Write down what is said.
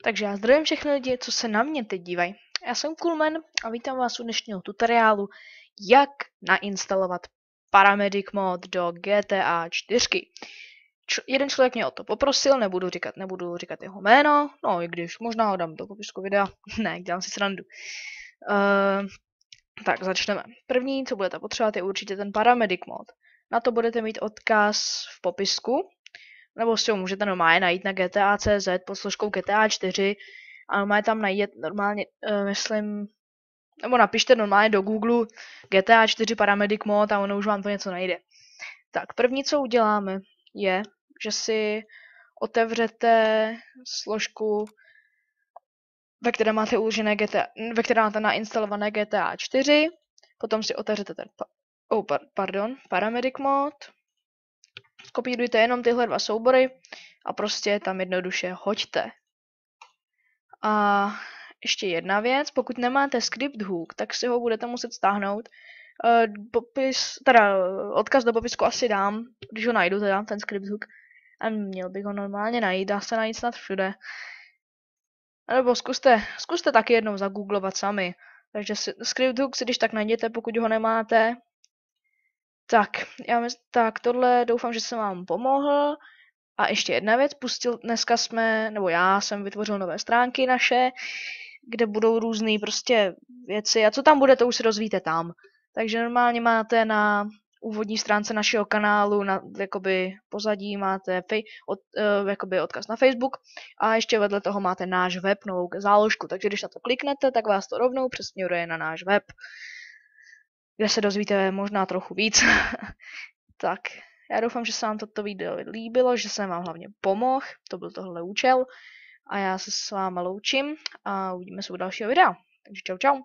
Takže já zdravím všechny lidi, co se na mě teď dívají. Já jsem Coolman a vítám vás u dnešního tutoriálu, jak nainstalovat Paramedic mod do GTA 4. Jeden člověk mě o to poprosil, nebudu říkat jeho jméno, no i když možná ho dám do popisku videa, ne, dělám si srandu. Tak začneme. První, co budete potřebovat, je určitě ten Paramedic mod. Na to budete mít odkaz v popisku, nebo si ho můžete normálně najít na GTA.cz pod složkou GTA 4 a normálně tam najít normálně, myslím, nebo napište normálně do Google GTA 4 Paramedic mod a ono už vám to něco najde. Tak první, co uděláme, je, že si otevřete složku, ve které máte uložené GTA, ve které máte nainstalované GTA 4, potom si otevřete ten Paramedic mod, skopírujte jenom tyhle dva soubory a prostě tam jednoduše hoďte. A ještě jedna věc, pokud nemáte script hook, tak si ho budete muset stáhnout. Odkaz do popisku asi dám, když ho najdu teda, ten script hook. A měl bych ho normálně najít, dá se najít snad všude. A nebo zkuste taky jednou zagooglovat sami. Takže script hook si když tak najděte, pokud ho nemáte. Tak tohle doufám, že jsem vám pomohl. A ještě jedna věc, já jsem vytvořil nové stránky naše, kde budou různé prostě věci a co tam bude, to už si rozvíte tam. Takže normálně máte na úvodní stránce našeho kanálu, na jakoby pozadí máte jakoby odkaz na Facebook a ještě vedle toho máte náš web, novou záložku, takže když na to kliknete, tak vás to rovnou přesměruje na náš web, kde se dozvíte možná trochu víc. Tak, já doufám, že se vám toto video líbilo, že jsem vám hlavně pomohl, to byl tohle účel a já se s váma loučím a uvidíme se u dalšího videa. Takže čau čau.